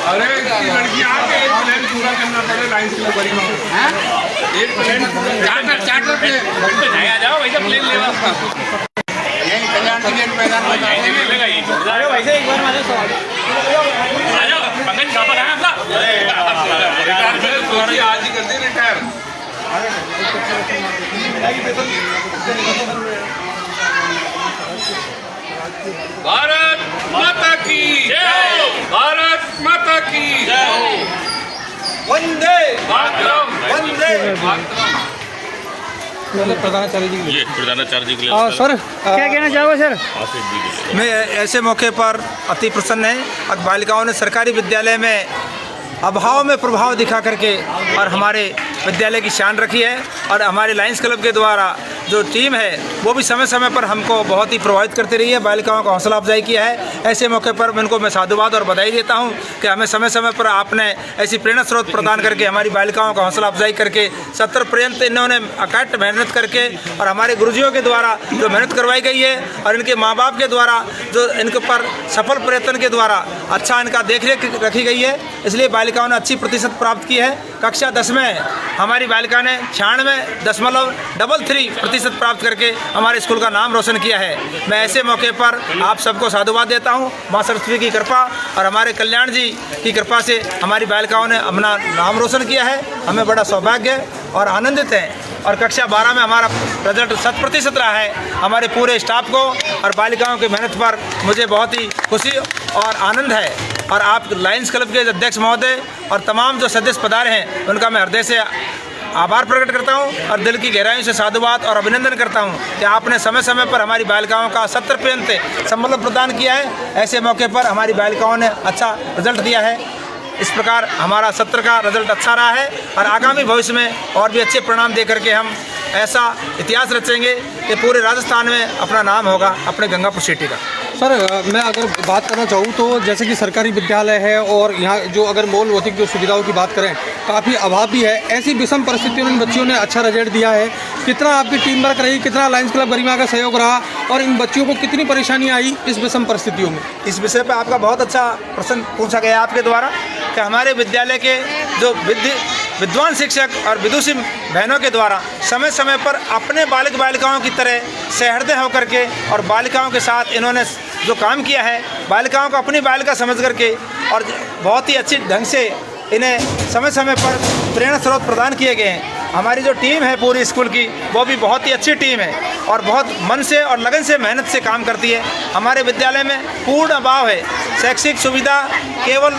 अरे लड़की आके एक प्लान पूरा करना पड़े लाइन से गरिमा एक प्लान चार्टर प्लेन आ जाओ वैसे प्लेन लेवा ये कल्याण के मैदान में मिलेगा ये अरे वैसे एक बार मारे सवाल आ जाओ पंकज कहां पर है आपका रिटायर आज ही कर दे रिटायर भारत माता की जय भारत माता की जय वंदे मातरम वंदे मातरम प्रधानाचार्य जी ये प्रधानाचार्य जी के लिए सर क्या कहना चाहोगे सर? आशीष जी के लिए मैं ऐसे मौके पर अति प्रसन्न है और बालिकाओं ने सरकारी विद्यालय में अभाव में प्रभाव दिखा करके और हमारे विद्यालय की शान रखी है। और हमारे लायंस क्लब के द्वारा जो टीम है वो भी समय समय पर हमको बहुत ही प्रभावित करती रही है, बालिकाओं का हौसला अफजाई किया है। ऐसे मौके पर मैं साधुवाद और बधाई देता हूं कि हमें समय समय पर आपने ऐसी प्रेरणा स्रोत प्रदान करके हमारी बालिकाओं का हौसला अफजाई करके 70 पर्यंत इन्होंने अकाट मेहनत करके और हमारे गुरुजियों के द्वारा जो मेहनत करवाई गई है और इनके माँ बाप के द्वारा जो इनके पर सफल प्रयत्न के द्वारा अच्छा इनका देखरेख रखी गई है, इसलिए बालिकाओं ने अच्छी प्रतिशत प्राप्त की है। कक्षा 10 में हमारी बालिका ने 96.33% प्राप्त करके हमारे स्कूल का नाम रोशन किया है। मैं ऐसे मौके पर आप सबको साधुवाद देता हूं। माँ सरस्वती की कृपा और हमारे कल्याण जी की कृपा से हमारी बालिकाओं ने अपना नाम रोशन किया है। हमें बड़ा सौभाग्य और आनंदित हैं। और कक्षा 12 में हमारा रिजल्ट 100% रहा है। हमारे पूरे स्टाफ को और बालिकाओं की मेहनत पर मुझे बहुत ही खुशी और आनंद है। और आप लायंस क्लब के अध्यक्ष महोदय और तमाम जो सदस्य पधारे हैं उनका मैं हृदय से आभार प्रकट करता हूं और दिल की गहराइयों से साधुवाद और अभिनंदन करता हूं कि आपने समय समय पर हमारी बालिकाओं का 70% सम्मान प्रदान किया है। ऐसे मौके पर हमारी बालिकाओं ने अच्छा रिजल्ट दिया है। इस प्रकार हमारा 70 का रिजल्ट अच्छा रहा है और आगामी भविष्य में और भी अच्छे परिणाम दे करके हम ऐसा इतिहास रचेंगे कि पूरे राजस्थान में अपना नाम होगा अपने गंगापुर सिटी का। सर मैं अगर बात करना चाहूँ तो जैसे कि सरकारी विद्यालय है और यहाँ जो अगर मौल भौतिक जो सुविधाओं की बात करें काफ़ी अभाव भी है। ऐसी विषम परिस्थितियों में बच्चियों ने अच्छा रिजल्ट दिया है। कितना आपकी टीम वर्क रही, कितना लायंस क्लब गरिमा का सहयोग रहा और इन बच्चियों को कितनी परेशानी आई इस विषम परिस्थितियों में? इस विषय पर आपका बहुत अच्छा प्रश्न पूछा गया आपके द्वारा कि हमारे विद्यालय के जो विद्वान शिक्षक और विदुषी बहनों के द्वारा समय समय पर अपने बालक बालिकाओं की तरह सहृदय होकर के और बालिकाओं के साथ इन्होंने जो काम किया है, बालिकाओं को अपनी बालिका समझ करके और बहुत ही अच्छी ढंग से इन्हें समय समय पर प्रेरणा स्रोत प्रदान किए गए हैं। हमारी जो टीम है पूरी स्कूल की वो भी बहुत ही अच्छी टीम है और बहुत मन से और लगन से मेहनत से काम करती है। हमारे विद्यालय में पूर्ण अभाव है, शैक्षिक सुविधा केवल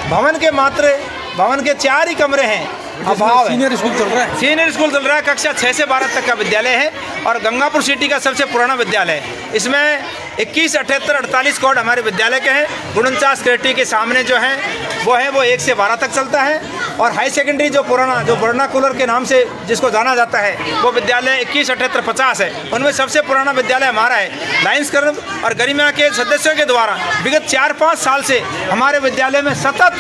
भवन के 4 ही कमरे हैं, अभाव है। सीनियर स्कूल चल रहा है, सीनियर स्कूल चल रहा है। कक्षा 6 से 12 तक का विद्यालय है और गंगापुर सिटी का सबसे पुराना विद्यालय है। इसमें 21, 78, 48 कोड हमारे विद्यालय के हैं। 49 क्रेटी के सामने जो है वो 1 से 12 तक चलता है। और हाई सेकेंडरी जो पुराना जो वर्नाकुलर के नाम से जिसको जाना जाता है वो विद्यालय 21, 78, 50 है। उनमें सबसे पुराना विद्यालय हमारा है। लायंस क्लब और गरिमा के सदस्यों के द्वारा विगत 4-5 साल से हमारे विद्यालय में सतत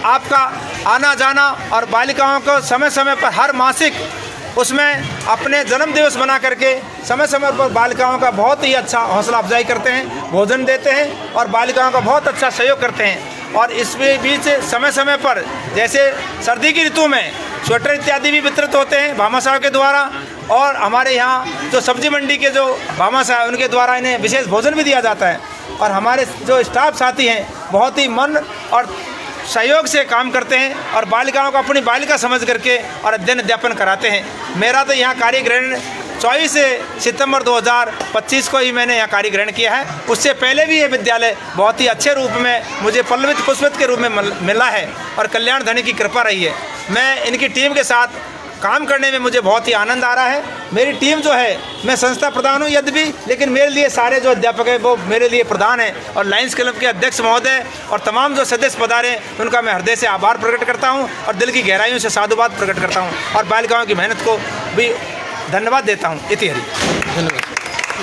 आपका आना जाना और बालिकाओं को समय समय पर हर मासिक उसमें अपने जन्म दिवस बना करके समय समय पर बालिकाओं का बहुत ही अच्छा हौसला अफजाई करते हैं, भोजन देते हैं और बालिकाओं का बहुत अच्छा सहयोग करते हैं। और इसमें बीच समय समय पर जैसे सर्दी की ऋतु में स्वेटर इत्यादि भी वितरित होते हैं भामाशाह के द्वारा। और हमारे यहाँ जो सब्जी मंडी के जो भामाशाह उनके द्वारा इन्हें विशेष भोजन भी दिया जाता है। और हमारे जो स्टाफ साथी हैं बहुत ही मन और सहयोग से काम करते हैं और बालिकाओं को अपनी बालिका समझ करके और अध्ययन अध्यापन कराते हैं। मेरा तो यहाँ कार्य ग्रहण 24 सितंबर 2025 को ही मैंने यहाँ कार्य ग्रहण किया है। उससे पहले भी ये विद्यालय बहुत ही अच्छे रूप में मुझे पल्लवित पुष्पित के रूप में मिला है और कल्याण धनी की कृपा रही है। मैं इनकी टीम के साथ काम करने में मुझे बहुत ही आनंद आ रहा है। मेरी टीम जो है, मैं संस्था प्रधान हूँ यद्यपि, लेकिन मेरे लिए सारे जो अध्यापक हैं वो मेरे लिए प्रधान हैं। और लायंस क्लब के अध्यक्ष महोदय और तमाम जो सदस्य पधारे उनका मैं हृदय से आभार प्रकट करता हूँ और दिल की गहराइयों से साधुवाद प्रकट करता हूँ और बालिकाओं की मेहनत को भी धन्यवाद देता हूँ। इति हरि धन्यवाद।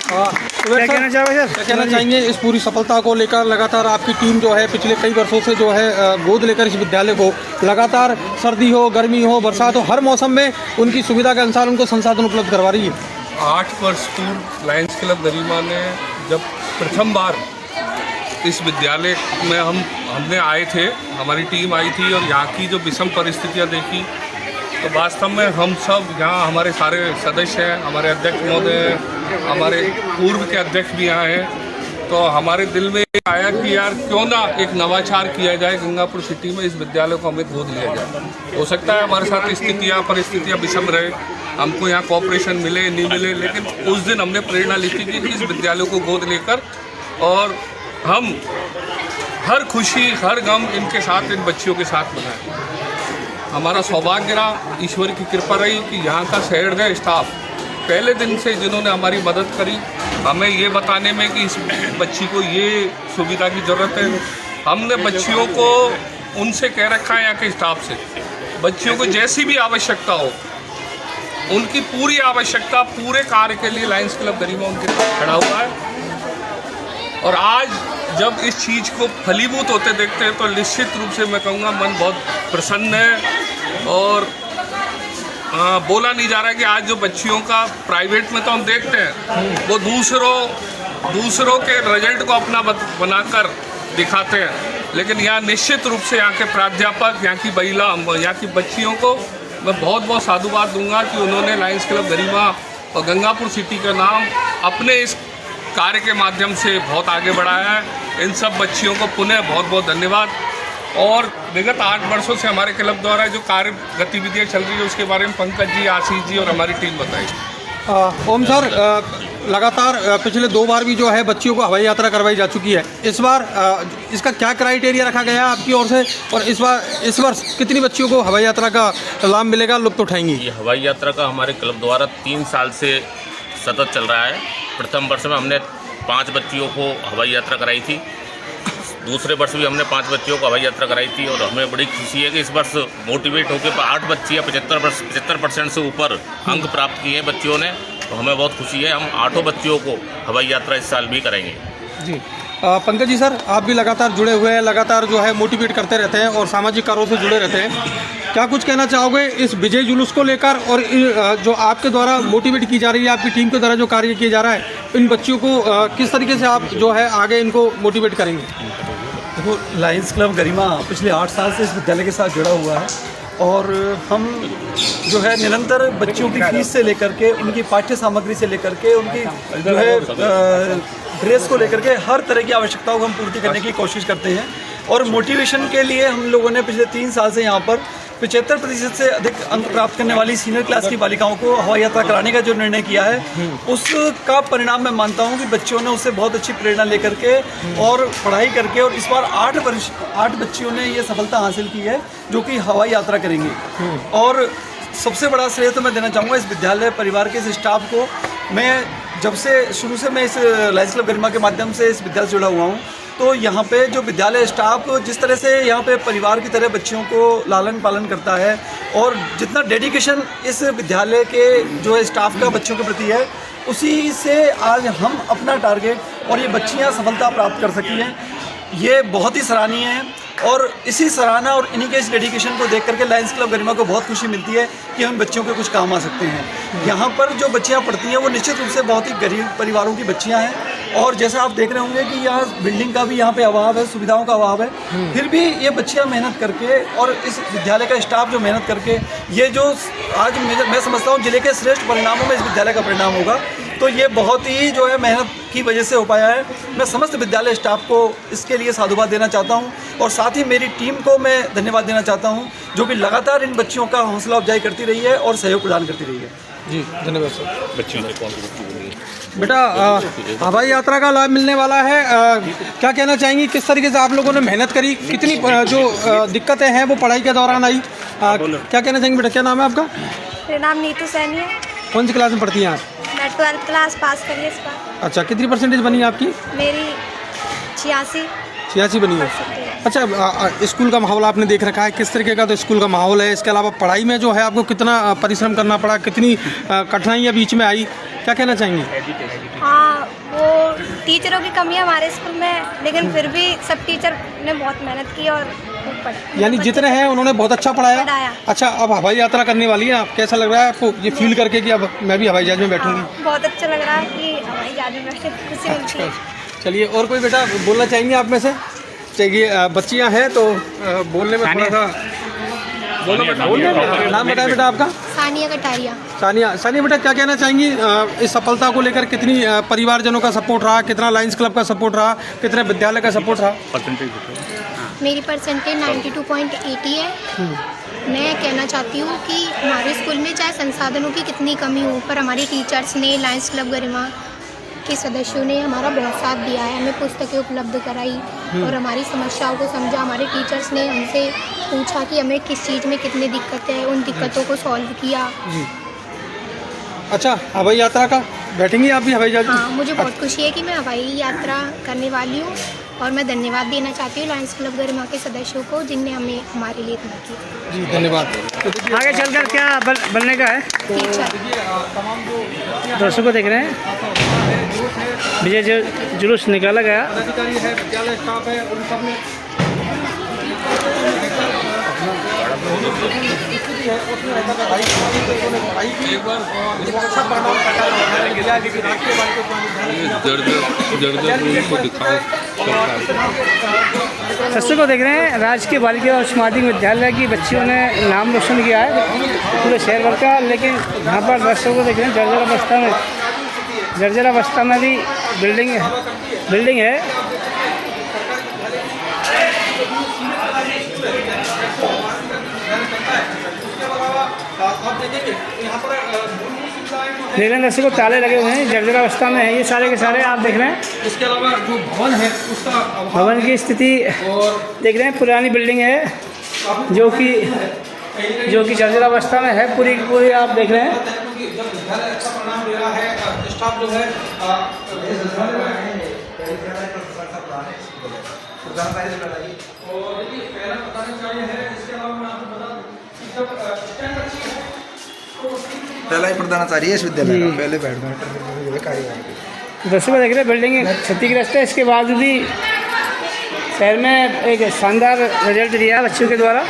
क्या कहना चाहोगे सर? क्या कहना चाहेंगे इस पूरी सफलता को लेकर? लगातार आपकी टीम जो है पिछले कई वर्षों से जो है गोद लेकर इस विद्यालय को लगातार सर्दी हो, गर्मी हो, बरसात हो, हर मौसम में उनकी सुविधा के अनुसार उनको संसाधन उपलब्ध करवा रही है। 8 वर्ष पूर्व लायंस क्लब गरिमा ने जब प्रथम बार इस विद्यालय में हमने आए थे, हमारी टीम आई थी और यहाँ की जो विषम परिस्थितियाँ देखी तो वास्तव में हम सब यहाँ, हमारे सारे सदस्य हैं, हमारे अध्यक्ष महोदय हैं, हमारे पूर्व के अध्यक्ष भी यहाँ हैं, तो हमारे दिल में आया कि यार क्यों ना एक नवाचार किया जाए गंगापुर सिटी में, इस विद्यालय को हमें गोद लिया जाए। हो सकता है हमारे साथ परिस्थितियाँ विषम रहे, हमको यहाँ कॉपरेशन मिले नहीं मिले, लेकिन उस दिन हमने प्रेरणा ली थी कि इस विद्यालय को गोद लेकर और हम हर खुशी हर गम इनके साथ, इन बच्चियों के साथ मनाएं। हमारा सौभाग्य रहा, ईश्वर की कृपा रही कि यहाँ का सहृदय स्टाफ पहले दिन से जिन्होंने हमारी मदद करी, हमें ये बताने में कि इस बच्ची को ये सुविधा की ज़रूरत है। हमने बच्चियों को उनसे कह रखा है, यहाँ के स्टाफ से, बच्चियों को जैसी भी आवश्यकता हो, उनकी पूरी आवश्यकता पूरे कार्य के लिए लायंस क्लब गरिमा उनके साथ खड़ा हुआ है। और आज जब इस चीज़ को फलीभूत होते देखते हैं तो निश्चित रूप से मैं कहूँगा मन बहुत प्रसन्न है। और बोला नहीं जा रहा है कि आज जो बच्चियों का प्राइवेट में तो हम देखते हैं वो दूसरों के रिजल्ट को अपना बनाकर दिखाते हैं, लेकिन यहाँ निश्चित रूप से यहाँ के प्राध्यापक, यहाँ की महिला, यहाँ की बच्चियों को मैं बहुत बहुत साधुवाद दूंगा कि उन्होंने लायंस क्लब गरिमा और गंगापुर सिटी का नाम अपने इस कार्य के माध्यम से बहुत आगे बढ़ाया है। इन सब बच्चियों को पुनः बहुत बहुत धन्यवाद। और विगत 8 वर्षों से हमारे क्लब द्वारा जो कार्य गतिविधियाँ चल रही है उसके बारे में पंकज जी, आशीष जी और हमारी टीम बताएगी। ओम सर, लगातार पिछले 2 बार भी जो है बच्चियों को हवाई यात्रा करवाई जा चुकी है। इस बार इसका क्या क्राइटेरिया रखा गया है आपकी ओर से, और इस वर्ष कितनी बच्चियों को हवाई यात्रा का लाभ मिलेगा, लुत्फ उठाएंगी? ये हवाई यात्रा का हमारे क्लब द्वारा 3 साल से सतत चल रहा है। प्रथम वर्ष में हमने 5 बच्चियों को हवाई यात्रा कराई थी, दूसरे वर्ष भी हमने 5 बच्चियों को हवाई यात्रा कराई थी। और हमें बड़ी खुशी है कि इस वर्ष मोटिवेट होकर 8 बच्चियाँ 75% से ऊपर अंक प्राप्त किए हैं बच्चियों ने, तो हमें बहुत खुशी है। हम 8 बच्चियों को हवाई यात्रा इस साल भी करेंगे। जी पंकज जी सर, आप भी लगातार जुड़े हुए हैं, लगातार जो है मोटिवेट करते रहते हैं और सामाजिक कार्यों से जुड़े रहते हैं, क्या कुछ कहना चाहोगे इस विजय जुलूस को लेकर, और जो आपके द्वारा मोटिवेट की जा रही है, आपकी टीम के द्वारा जो कार्य किया जा रहा है, इन बच्चियों को किस तरीके से आप जो है आगे इनको मोटिवेट करेंगे? देखो, लायंस क्लब गरिमा पिछले 8 साल से इस विद्यालय के साथ जुड़ा हुआ है और हम जो है निरंतर बच्चियों की फीस से लेकर के, उनकी पाठ्य सामग्री से लेकर के, उनकी जो है ड्रेस को लेकर के हर तरह की आवश्यकताओं को हम पूर्ति करने की कोशिश करते हैं। और मोटिवेशन के लिए हम लोगों ने पिछले 3 साल से यहाँ पर 75% से अधिक अंक प्राप्त करने वाली सीनियर क्लास की बालिकाओं को हवाई यात्रा कराने का जो निर्णय किया है, उसका परिणाम मैं मानता हूँ कि बच्चों ने उससे बहुत अच्छी प्रेरणा लेकर के और पढ़ाई करके, और इस बार 8 बच्चियों ने ये सफलता हासिल की है जो कि हवाई यात्रा करेंगी। और सबसे बड़ा श्रेय तो मैं देना चाहूँगा इस विद्यालय परिवार के इस स्टाफ को। मैं जब से शुरू से मैं इस लायंस क्लब गरिमा के माध्यम से इस विद्यालय से जुड़ा हुआ हूँ, तो यहाँ पे जो विद्यालय स्टाफ जिस तरह से यहाँ पे परिवार की तरह बच्चियों को लालन पालन करता है, और जितना डेडिकेशन इस विद्यालय के जो है स्टाफ का बच्चों के प्रति है, उसी से आज हम अपना टारगेट और ये बच्चियाँ सफलता प्राप्त कर सकी हैं, ये बहुत ही सराहनीय है। और इसी सराहना और इन्हीं के इस डेडिकेशन को देख करके लायंस क्लब गरिमा को बहुत खुशी मिलती है कि हम बच्चों के कुछ काम आ सकते हैं। यहाँ पर जो बच्चियाँ पढ़ती हैं वो निश्चित रूप से बहुत ही गरीब परिवारों की बच्चियाँ हैं, और जैसा आप देख रहे होंगे कि यहाँ बिल्डिंग का भी यहाँ पे अभाव है, सुविधाओं का अभाव है, फिर भी ये बच्चियाँ मेहनत करके और इस विद्यालय का स्टाफ जो मेहनत करके ये जो आज मैं समझता हूँ जिले के श्रेष्ठ परिणामों में इस विद्यालय का परिणाम होगा, तो ये बहुत ही जो है मेहनत की वजह से हो पाया है। मैं समस्त विद्यालय स्टाफ को इसके लिए साधुवाद देना चाहता हूँ, और साथ ही मेरी टीम को मैं धन्यवाद देना चाहता हूँ जो कि लगातार इन बच्चियों का हौसला अफजाई करती रही है और सहयोग प्रदान करती रही है। जी धन्यवाद सर। बच्चियों से कौन सी बेटा, हवाई यात्रा का लाभ मिलने वाला है, क्या कहना चाहेंगी, किस तरीके से आप लोगों ने मेहनत करी, कितनी जो दिक्कतें हैं वो पढ़ाई के दौरान आई, क्या कहना चाहेंगे बेटा? क्या नाम है आपका? मेरा नाम नीतू सैनी है। कौन सी क्लास में पढ़ती हैं आप? मैं 12th क्लास पास करी है इस बार। अच्छा, कितनी परसेंटेज बनी है आपकी? मेरी 86 बनी है। अच्छा, स्कूल का माहौल आपने देख रखा है, किस तरीके का तो स्कूल का माहौल है, इसके अलावा पढ़ाई में जो है आपको कितना परिश्रम करना पड़ा, कितनी कठिनाइयाँ बीच में आई, क्या कहना चाहेंगे? हाँ, वो टीचरों की कमी है हमारे स्कूल में, लेकिन फिर भी सब टीचर ने बहुत मेहनत की और खूब पढ़ा। यानी जितने हैं उन्होंने बहुत अच्छा पढ़ाया। अच्छा, अब हवाई यात्रा करने वाली है आप, कैसा लग रहा है आपको ये फील करके कि अब मैं भी हवाई जहाज में बैठूंगी? बहुत अच्छा लग रहा है कि हवाई जहाज में बैठे खुशी मिलती है। चलिए, और कोई बेटा बोलना चाहेंगे आप में से? चाहिए बच्चियां हैं तो बोलने में थोड़ा सा बोलो बेटा, नाम बताएं बेटा आपका? सानिया कटारिया। सानिया बेटा क्या कहना चाहेंगी इस सफलता को लेकर? कितनी परिवारजनों का सपोर्ट रहा, कितना लायंस क्लब का सपोर्ट रहा, कितने विद्यालय का सपोर्ट रहा? मेरी परसेंटेज 92.80 है। मैं कहना चाहती हूँ कि हमारे स्कूल में चाहे संसाधनों की कितनी कमी हो, पर हमारे टीचर्स ने, लायंस क्लब गरिमा के सदस्यों ने हमारा बहुत साथ दिया है। हमें पुस्तकें उपलब्ध कराई और हमारी समस्याओं को समझा। हमारे टीचर्स ने हमसे पूछा कि हमें किस चीज़ में कितनी दिक्कतें हैं, उन दिक्कतों को सॉल्व किया। जी। अच्छा, हवाई यात्रा का बैठेंगी आप भी हवाई जहाज? हाँ, मुझे बहुत खुशी है कि मैं हवाई यात्रा करने वाली हूँ और मैं धन्यवाद देना चाहती हूँ लायंस क्लब गरिमा के सदस्यों को, जिनने हमें हमारे लिए इतना किया। जी धन्यवाद। आगे चलकर क्या बनने का है? टीचर। दर्शकों देख रहे हैं विजय जो जुलूस निकाला गया। अधिकारी है, विद्यालय स्टाफ है, उन सब ने दर्शकों को देख रहे हैं राजकीय बालिका उच्च माध्यमिक विद्यालय की बच्चियों ने नाम रोशन किया है पूरे शहर भर का। लेकिन यहाँ पर दर्शकों को देख रहे हैं जर्जर अवस्था में भी बिल्डिंग है। लेकिन दर्शकों ताले लगे हुए हैं, जर्जर अवस्था में है ये सारे के सारे। आप देख रहे हैं इसके अलावा जो भवन है उसका भवन की स्थिति देख रहे हैं। पुरानी बिल्डिंग है जो कि जर्जर अवस्था में है पूरी आप देख रहे हैं। विद्यालय अच्छा परिणाम दे रहा है, स्टाफ जो है और ये पहला बताना चाहिए है। इसके अलावा मैं आपको बता दूं कि जब स्टैंड अच्छी है पहला ही प्रधानाचार्य इस विद्यालय का, पहले बैडमिंटन कार्यवाही। दर्शकों देख रहे हैं बिल्डिंग क्षतिग्रस्त है, इसके बाद भी शहर में एक शानदार रिजल्ट दिया बच्चों के द्वारा।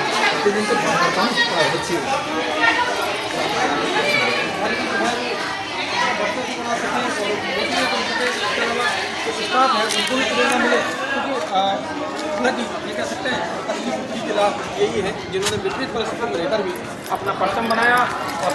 स्टाफ है उनको भी प्रेरणा मिले, क्योंकि ये कह सकते हैं असली मुक्ति के लाभ यही है जिन्होंने विपरीत परिस्थितियों में रहकर भी अपना परचम बनाया और